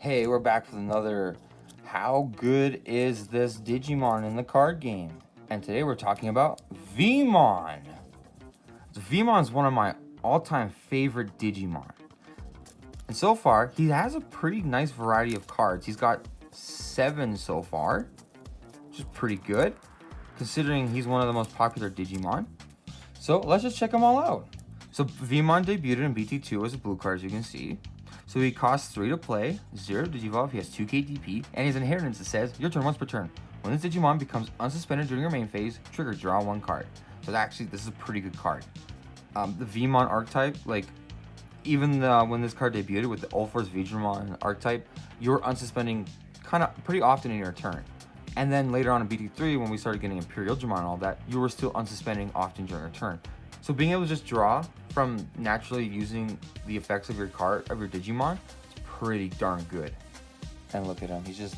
Hey, we're back with another How Good Is This Digimon in the Card Game? And today we're talking about Veemon. Veemon's one of my all-time favorite Digimon. And so far, he has a pretty nice variety of cards. He's got 7 so far, which is pretty good, considering he's one of the most popular Digimon. So let's just check them all out. So Veemon debuted in BT2 as a blue card, as you can see. So he costs 3 to play, 0 to Digivolve, he has 2k DP, and his inheritance that says, your turn once per turn. When this Digimon becomes unsuspended during your main phase, trigger, draw 1 card. So actually, this is a pretty good card. The Veemon archetype, like, even when this card debuted with the All-Force Veemon archetype, you were unsuspending kind of pretty often in your turn. And then later on in BT3, when we started getting Imperial Digimon and all that, you were still unsuspending often during your turn. So being able to just draw from naturally using the effects of your card, of your Digimon, is pretty darn good. And look at him, he's just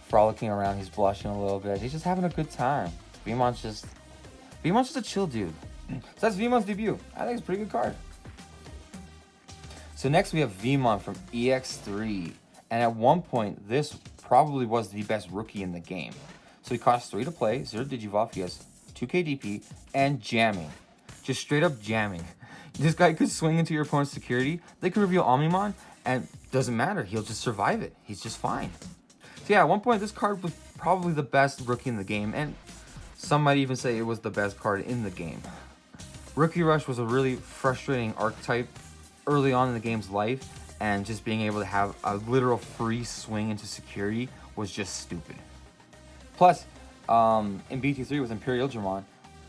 frolicking around, he's blushing a little bit, he's just having a good time. Veemon's just a chill dude. So that's Veemon's debut. I think it's a pretty good card. So next we have Veemon from EX3. And at one point, this probably was the best rookie in the game. So he costs 3 to play, 0 Digivolve, he has 2k DP, and jamming. Just straight up jamming. This guy could swing into your opponent's security, they could reveal Omnimon, and doesn't matter, he'll just survive it. He's just fine. So yeah, at one point, this card was probably the best rookie in the game, and some might even say it was the best card in the game. Rookie Rush was a really frustrating archetype early on in the game's life, and just being able to have a literal free swing into security was just stupid. Plus, in BT3 with Imperial Digimon,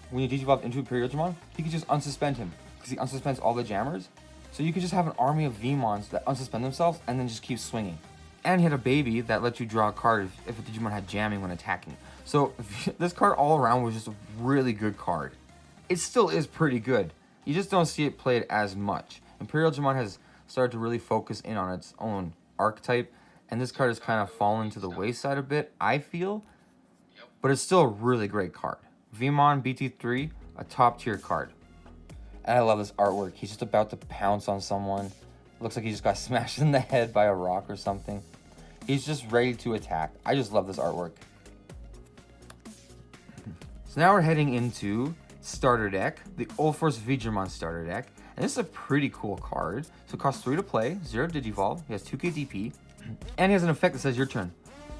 when you Digivolve into Imperial Digimon, you can just unsuspend him, because he unsuspends all the jammers. So you could just have an army of Veemons that unsuspend themselves and then just keep swinging. And he had a baby that lets you draw a card if a Digimon had jamming when attacking. So this card all around was just a really good card. It still is pretty good. You just don't see it played as much. Imperial Digimon has started to really focus in on its own archetype, and this card has kind of fallen to the wayside a bit, I feel. But it's still a really great card. Veemon BT3, a top tier card. And I love this artwork. He's just about to pounce on someone. Looks like he just got smashed in the head by a rock or something. He's just ready to attack. I just love this artwork. So now we're heading into starter deck, the All-Force Veemon starter deck. And this is a pretty cool card. So it costs 3 to play, 0 Digivolve, he has 2k DP, and he has an effect that says your turn.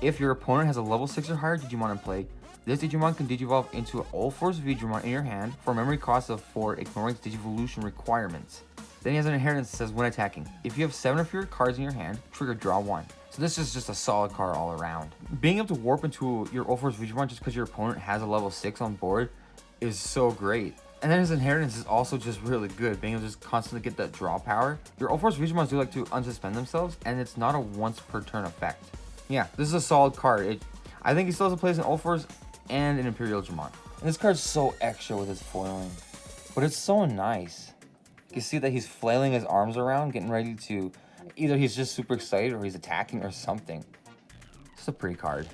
If your opponent has a level 6 or higher Digimon in play, this Digimon can Digivolve into an All-Force Veemon in your hand for a memory cost of 4, ignoring its Digivolution requirements. Then he has an inheritance that says when attacking, if you have 7 or fewer cards in your hand, trigger, draw 1. So this is just a solid card all around. Being able to warp into your All-Force Veemon just because your opponent has a level 6 on board is so great. And then his inheritance is also just really good, being able to just constantly get that draw power. Your All-Force Veemons do like to unsuspend themselves, and it's not a once per turn effect. Yeah, this is a solid card. I think he still has a place in All-Force and in Imperial Digimon. And this card's so extra with his foiling, but it's so nice. You can see that he's flailing his arms around, getting ready to, either he's just super excited or he's attacking or something. It's a pretty card.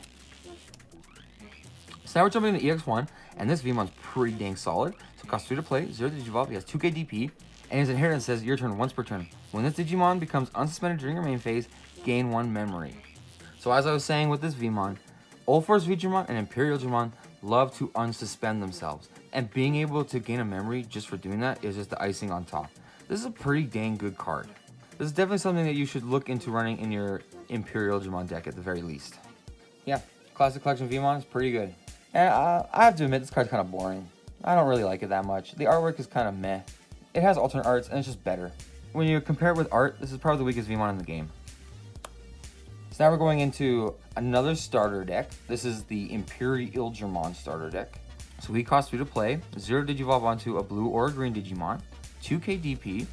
So now we're jumping into EX1, and this Veemon's pretty dang solid. So it costs 3 to play, 0 to Digivolve, he has 2k DP, and his inheritance says your turn once per turn. When this Digimon becomes unsuspended during your main phase, gain 1 memory. So as I was saying with this Veemon, All-Force Veemon and Imperial Digimon love to unsuspend themselves, and being able to gain a memory just for doing that is just the icing on top. This is a pretty dang good card. This is definitely something that you should look into running in your Imperial Digimon deck at the very least. Yeah, Classic Collection Veemon is pretty good. And I have to admit, this card's kind of boring. I don't really like it that much. The artwork is kind of meh. It has alternate arts, and it's just better. When you compare it with art, this is probably the weakest Veemon in the game. So now we're going into another starter deck. This is the Imperial Digimon starter deck. So he costs 3 to play, 0 Digivolve onto a blue or a green Digimon, 2k DP,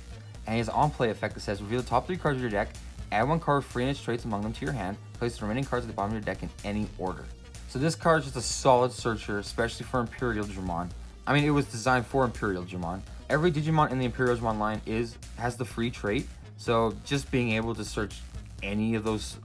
and he has an on-play effect that says reveal the top 3 cards of your deck, add 1 card with free and its traits among them to your hand, place the remaining cards at the bottom of your deck in any order. So this card is just a solid searcher, especially for Imperial Digimon. I mean, it was designed for Imperial Digimon. Every Digimon in the Imperial Digimon line has the free trait, so just being able to search any of those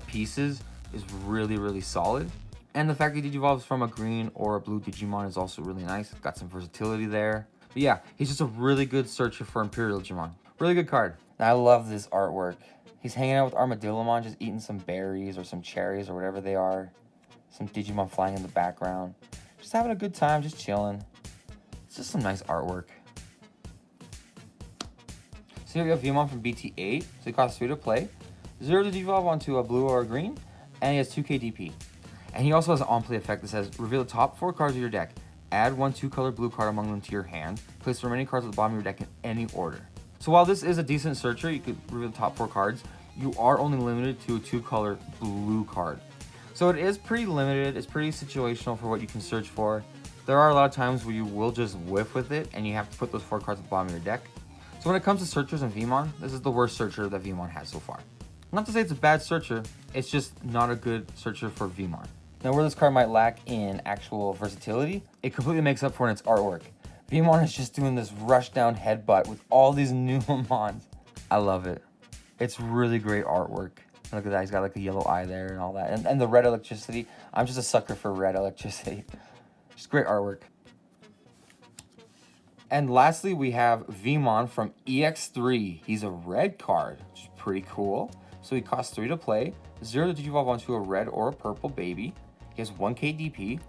pieces is really, really solid. And the fact that he Digivolves from a green or a blue Digimon is also really nice. It's got some versatility there. But yeah, he's just a really good searcher for Imperial Digimon. Really good card. I love this artwork. He's hanging out with Armadillomon, just eating some berries or some cherries or whatever they are. Some Digimon flying in the background. Just having a good time, just chilling. It's just some nice artwork. So here we have Veemon from BT8. So he costs 3 to play. 0 to evolve onto a blue or a green. And he has 2k DP. And he also has an on-play effect that says, reveal the top 4 cards of your deck. Add 1 2-color blue card among them to your hand. Place the remaining cards at the bottom of your deck in any order. So while this is a decent searcher, you could reveal the top 4 cards, you are only limited to a 2-color blue card. So it is pretty limited, it's pretty situational for what you can search for. There are a lot of times where you will just whiff with it and you have to put those 4 cards at the bottom of your deck. So when it comes to searchers in Veemon, this is the worst searcher that Veemon has so far. Not to say it's a bad searcher, it's just not a good searcher for Veemon. Now where this card might lack in actual versatility, it completely makes up for in its artwork. Veemon is just doing this rush down headbutt with all these new Mons. I love it. It's really great artwork. Look at that, he's got like a yellow eye there and all that. And the red electricity. I'm just a sucker for red electricity. Just great artwork. And lastly, we have Veemon from EX3. He's a red card, which is pretty cool. So he costs 3 to play, 0 to evolve onto a red or a purple baby. He has 1k DP,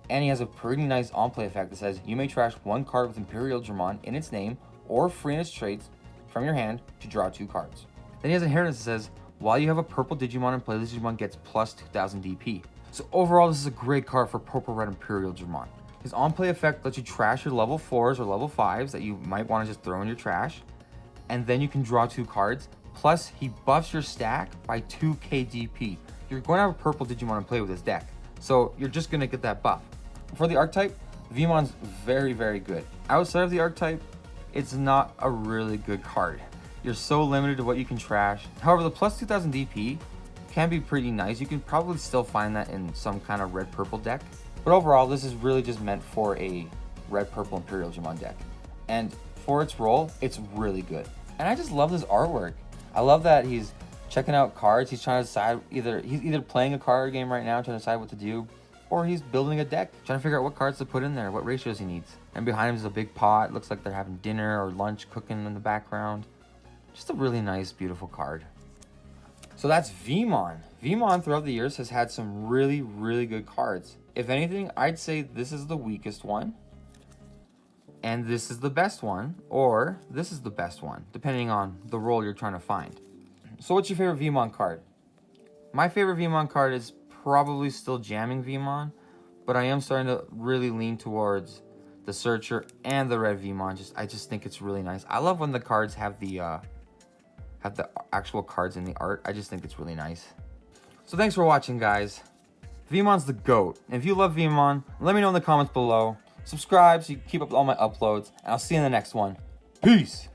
and he has a pretty nice on-play effect that says, you may trash 1 card with Imperial Digimon in its name or free in its traits from your hand to draw 2 cards. Then he has inheritance that says, while you have a purple Digimon in play, this Digimon gets plus 2000 DP. So overall, this is a great card for purple red Imperial Digimon. His on-play effect lets you trash your level 4s or level 5s that you might want to just throw in your trash, and then you can draw 2 cards. Plus, he buffs your stack by 2k DP. You're going to have a purple Digimon in play with this deck, so you're just going to get that buff. For the archetype, Veemon's very, very good. Outside of the archetype, it's not a really good card. You're so limited to what you can trash. However, the plus 2000 DP can be pretty nice. You can probably still find that in some kind of red-purple deck. But overall, this is really just meant for a red-purple Imperial Digimon deck. And for its role, it's really good. And I just love this artwork. I love that he's checking out cards. He's trying to decide he's either playing a card game right now, trying to decide what to do, or he's building a deck, trying to figure out what cards to put in there, what ratios he needs. And behind him is a big pot. Looks like they're having dinner or lunch cooking in the background. Just a really nice, beautiful card. So that's Veemon. Veemon throughout the years has had some really, really good cards. If anything, I'd say this is the weakest one, and this is the best one, or this is the best one, depending on the role you're trying to find. So what's your favorite Veemon card? My favorite Veemon card is probably still Jamming Veemon, but I am starting to really lean towards the Searcher and the Red Veemon. I just think it's really nice. I love when the cards have the actual cards in the art. I just think it's really nice. So thanks for watching, guys. Veemon's the GOAT. And if you love Veemon, let me know in the comments below. Subscribe so you can keep up with all my uploads. And I'll see you in the next one. Peace!